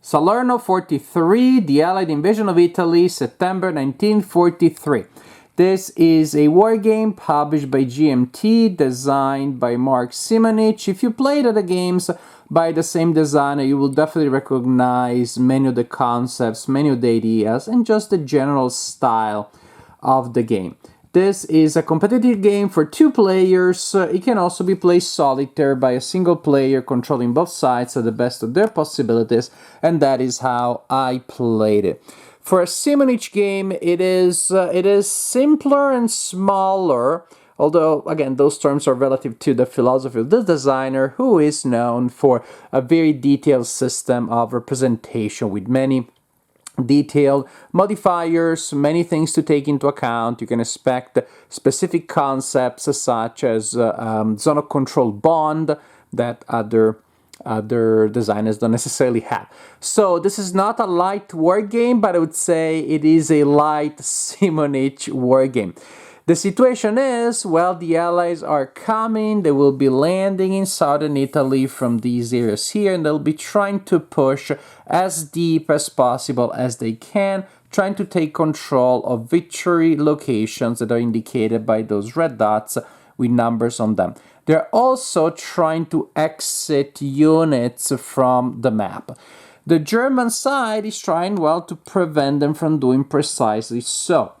Salerno 43, the Allied invasion of Italy, September 1943. This is a war game published by GMT, designed by Mark Simonich. If you played the games by the same designer, you will definitely recognize many of the concepts, many of the ideas, and just the general style of the game. This is a competitive game for 2 players. It can also be played solitaire by a single player controlling both sides at the best of their possibilities, and that is how I played it. For a Simonich game, it is simpler and smaller, although, again, those terms are relative to the philosophy of the designer, who is known for a very detailed system of representation with many detailed modifiers, many things to take into account. You can expect specific concepts such as zone of control bond that other designers don't necessarily have. So this is not a light war game, but I would say it is a light Simonich war game. The situation is, well, the Allies are coming, they will be landing in southern Italy from these areas here, and they'll be trying to push as deep as possible as they can, trying to take control of victory locations that are indicated by those red dots with numbers on them. They're also trying to exit units from the map. The German side is trying, well, to prevent them from doing precisely so.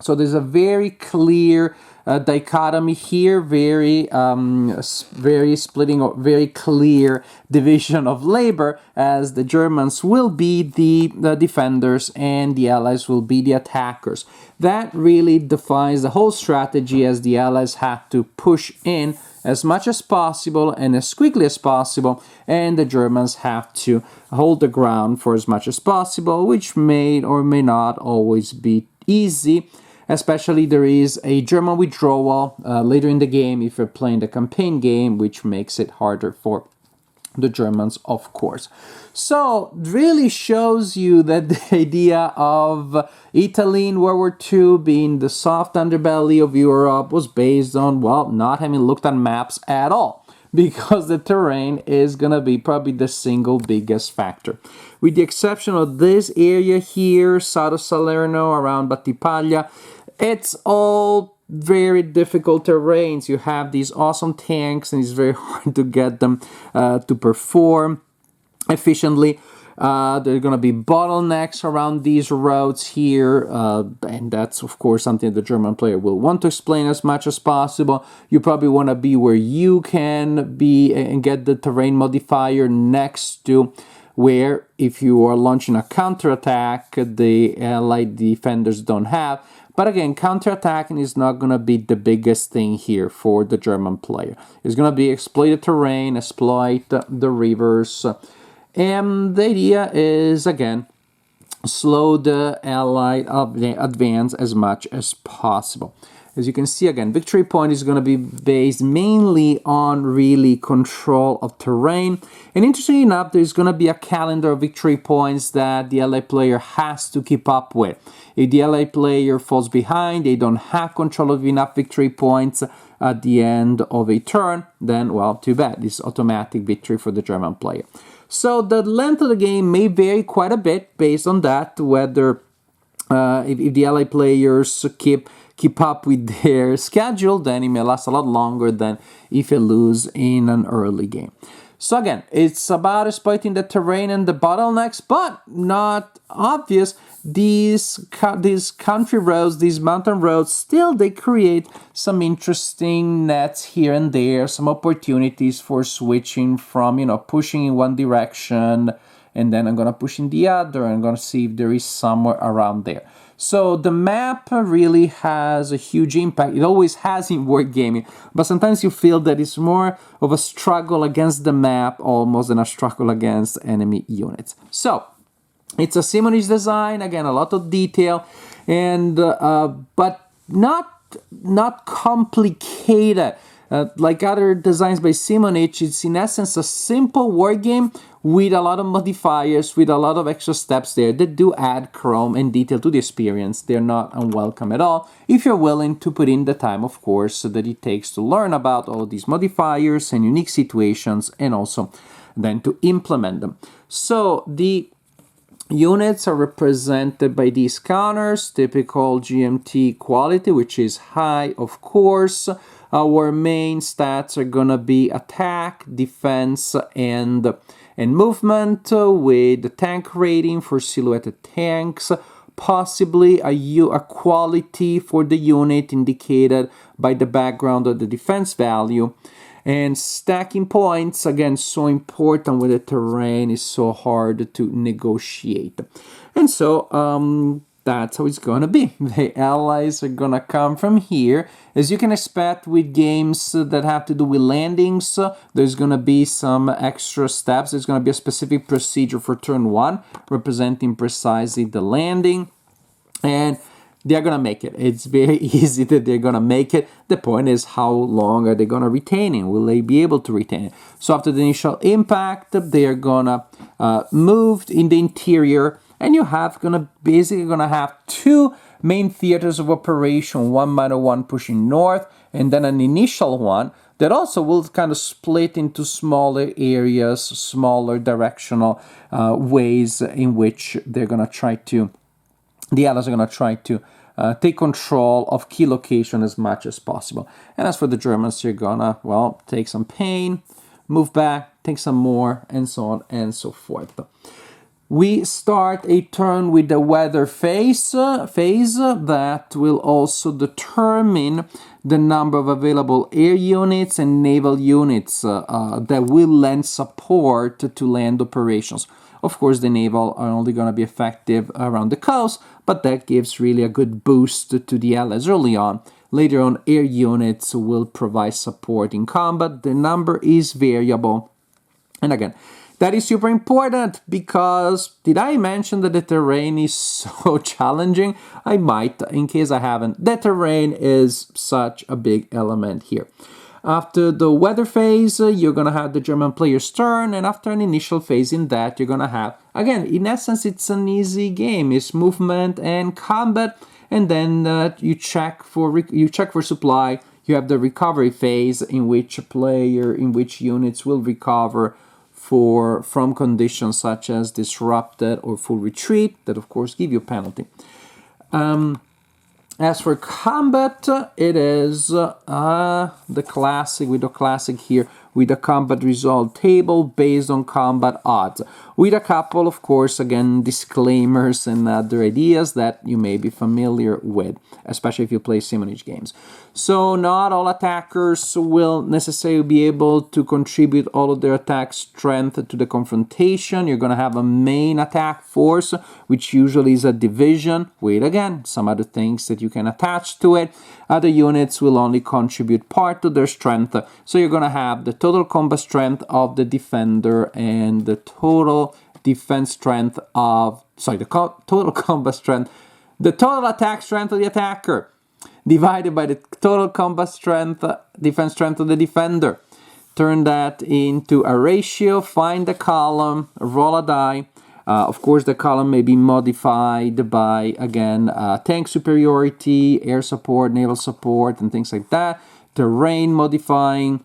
So there's a very clear dichotomy here, very splitting, very clear division of labor, as the Germans will be the defenders and the Allies will be the attackers. That really defines the whole strategy, as the Allies have to push in as much as possible and as quickly as possible, and the Germans have to hold the ground for as much as possible, which may or may not always be easy. Especially there is a German withdrawal later in the game if you're playing the campaign game, which makes it harder for the Germans, of course. So really shows you that the idea of Italy in World War II being the soft underbelly of Europe was based on, well, not having looked at maps at all, because the terrain is going to be probably the single biggest factor. With the exception of this area here, south of Salerno, around Battipaglia, it's all very difficult terrains. You have these awesome tanks, and it's very hard to get them to perform efficiently. There are going to be bottlenecks around these roads here, and that's, of course, something the German player will want to explain as much as possible. You probably want to be where you can be and get the terrain modifier next to where, if you are launching a counterattack, the Allied defenders don't have. But again, counterattacking is not going to be the biggest thing here for the German player. It's going to be exploit the terrain, exploit the rivers. And the idea is, again, slow the Allied advance as much as possible. As you can see, again, victory point is going to be based mainly on really control of terrain. And interestingly enough, there's going to be a calendar of victory points that the Allied player has to keep up with. If the Allied player falls behind, they don't have control of enough victory points at the end of a turn, then, well, too bad. It's automatic victory for the German player. So the length of the game may vary quite a bit based on that, whether if the Allied players keep up with their schedule, then it may last a lot longer than if you lose in an early game. So again, it's about exploiting the terrain and the bottlenecks, but not obvious. These country roads, these mountain roads, still they create some interesting nets here and there, some opportunities for switching from, pushing in one direction, and then I'm going to push in the other, and I'm going to see if there is somewhere around there. So the map really has a huge impact. It always has in wargaming, but sometimes you feel that it's more of a struggle against the map almost than a struggle against enemy units. So it's a Simonich design, again, a lot of detail, and but not complicated. Like other designs by Simonich, it's in essence a simple wargame with a lot of modifiers, with a lot of extra steps there that do add chrome and detail to the experience. They're not unwelcome at all, if you're willing to put in the time, of course, that it takes to learn about all these modifiers and unique situations, and also then to implement them. So the units are represented by these counters, typical GMT quality, which is high, of course. Our main stats are gonna be attack, defense, and movement, with the tank rating for silhouetted tanks, possibly a quality for the unit indicated by the background of the defense value. And stacking points, again, so important when the terrain is so hard to negotiate. And so that's how it's gonna be. The allies are gonna come from here. As you can expect with games that have to do with landings, there's gonna be some extra steps. There's gonna be a specific procedure for turn 1, representing precisely the landing. And they're gonna make it. It's very easy that they're gonna make it. The point is, how long are they gonna retain it? Will they be able to retain it? So after the initial impact, they're gonna move in the interior, and you have basically gonna have 2 main theaters of operation, 1-1 pushing north, and then an initial one that also will kind of split into smaller areas, smaller directional ways in which they're gonna try to. The allies are going to try to take control of key location as much as possible. And as for the Germans, you're going to, well, take some pain, move back, take some more, and so on and so forth. We start a turn with the weather phase that will also determine the number of available air units and naval units that will lend support to land operations. Of course, the naval are only going to be effective around the coast, but that gives really a good boost to the allies early on. Later on, air units will provide support in combat. The number is variable. And again, that is super important because, did I mention that the terrain is so challenging? I might, in case I haven't. The terrain is such a big element here. After the weather phase, you're going to have the German player's turn, and after an initial phase in that, you're going to have, again, in essence, it's an easy game. It's movement and combat, and then you check for supply. You have the recovery phase in which units will recover from conditions such as disrupted or full retreat, that of course give you a penalty. As for combat, it is the classic here, with a combat result table based on combat odds, with a couple, of course, again, disclaimers and other ideas that you may be familiar with, especially if you play Simonic games. So not all attackers will necessarily be able to contribute all of their attack strength to the confrontation. You're going to have a main attack force, which usually is a division, with, again, some other things that you can attach to it. Other units will only contribute part to their strength. So you're going to have the total combat strength of the defender and the total defense strength of, total combat strength, the total attack strength of the attacker, divided by the total combat strength, defense strength of the defender. Turn that into a ratio, find the column, roll a die. Of course, the column may be modified by, again, tank superiority, air support, naval support, and things like that. Terrain modifying,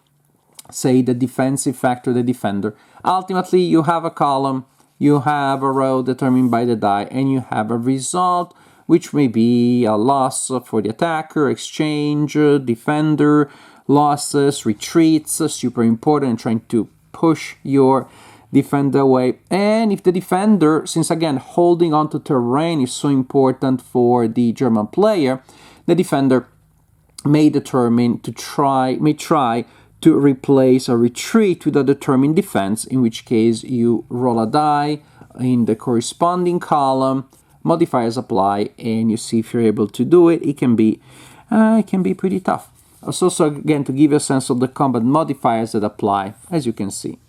say, the defensive factor of the defender. Ultimately, you have a column, you have a row determined by the die, and you have a result, which may be a loss for the attacker, exchange, defender, losses, retreats, super important, trying to push your defender away. And if the defender, since again holding on to terrain is so important for the German player, the defender may try to replace a retreat with a determined defense, in which case you roll a die in the corresponding column, modifiers apply, and you see if you're able to do it. It can be pretty tough. Also, again, to give you a sense of the combat modifiers that apply, as you can see,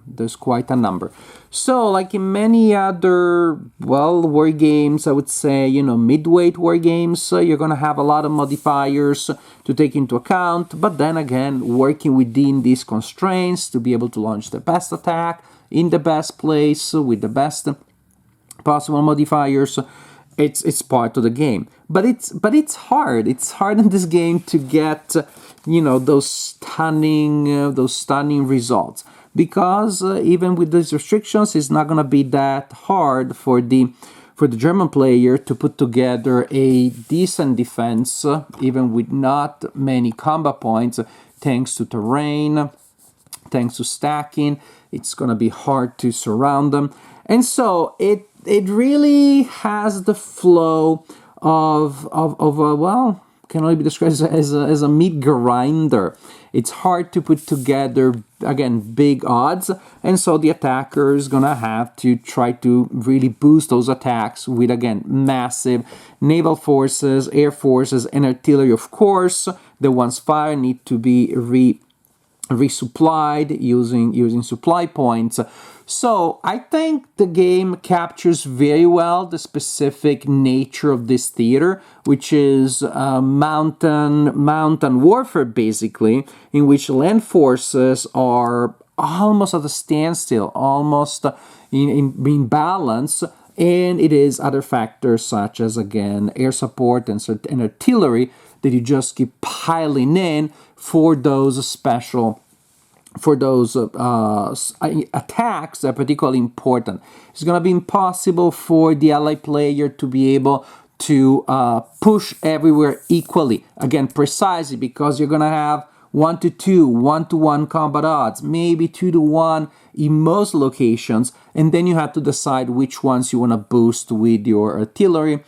there's quite a number. So, like in many other, war games, I would say, midweight war games, you're going to have a lot of modifiers to take into account, but then again, working within these constraints to be able to launch the best attack in the best place with the best possible modifiers, it's part of the game. But it's hard. It's hard in this game to get those stunning results. because even with these restrictions, it's not going to be that hard for the German player to put together a decent defense, even with not many combat points, thanks to terrain, thanks to stacking. It's going to be hard to surround them. And so it really has the flow of a, well, can only be described as a meat grinder. It's hard to put together, again, big odds, and so the attacker is gonna have to try to really boost those attacks with, again, massive naval forces, air forces, and artillery, of course. The ones fired need to be resupplied using supply points. So I think the game captures very well the specific nature of this theater, which is mountain warfare, basically, in which land forces are almost at a standstill, almost in balance, and it is other factors such as, again, air support and artillery that you just keep piling in for those attacks that are particularly important. It's going to be impossible for the ally player to be able to push everywhere equally. Again, precisely because you're going to have 1-2, 1-1 combat odds, maybe 2-1 in most locations, and then you have to decide which ones you want to boost with your artillery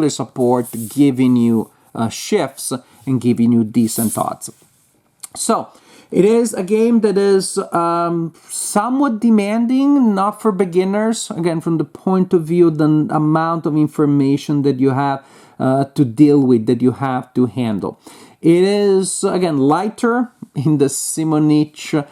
support, giving you shifts and giving you decent odds. So it is a game that is somewhat demanding, not for beginners, again, from the point of view of the amount of information that you have to deal with, that you have to handle. It is, again, lighter in the Simonich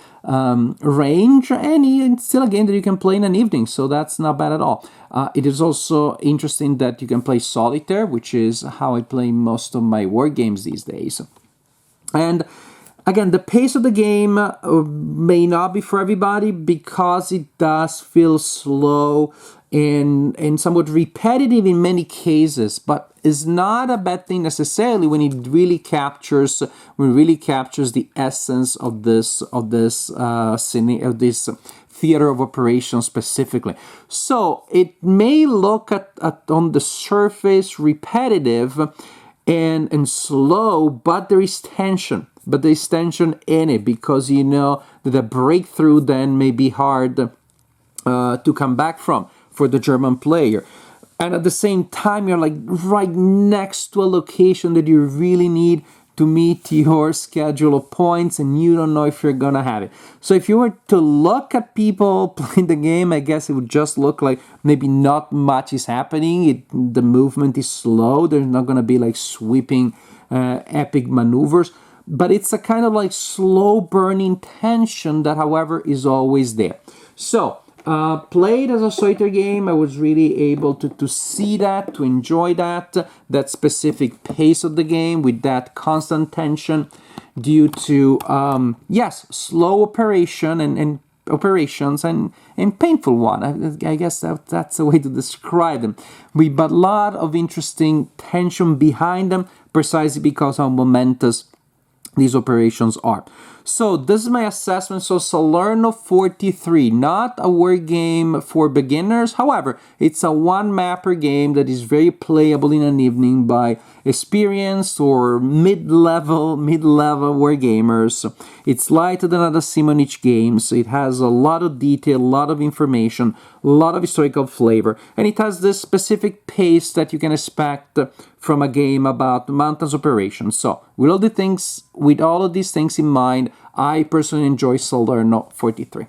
range, and it's still a game that you can play in an evening, so that's not bad at all. It is also interesting that you can play solitaire, which is how I play most of my war games these days. And again, the pace of the game may not be for everybody because it does feel slow and somewhat repetitive in many cases, but it's not a bad thing necessarily when it really captures the essence of this theater of operations specifically. So it may look at on the surface repetitive and slow, but there is tension. But there's tension in it because you know that the breakthrough then may be hard to come back from for the German player. And at the same time, you're like right next to a location that you really need to meet your schedule of points, and you don't know if you're gonna have it. So if you were to look at people playing the game, I guess it would just look like maybe not much is happening. The movement is slow. There's not gonna be like sweeping epic maneuvers. But it's a kind of like slow burning tension that, however, is always there. So, played as a solitaire game, I was really able to see that, to enjoy that specific pace of the game with that constant tension due to, yes, slow operation and operations and painful one. I guess that's a way to describe them. But a lot of interesting tension behind them, precisely because how momentous these operations are. So this is my assessment. So Salerno 43, not a war game for beginners. However, it's a one-mapper game that is very playable in an evening by experienced or mid-level war gamers. It's lighter than other Simonich games. It has a lot of detail, a lot of information, a lot of historical flavor, and it has this specific pace that you can expect from a game about mountains operations. So with all of these things in mind, I personally enjoy Salerno 43.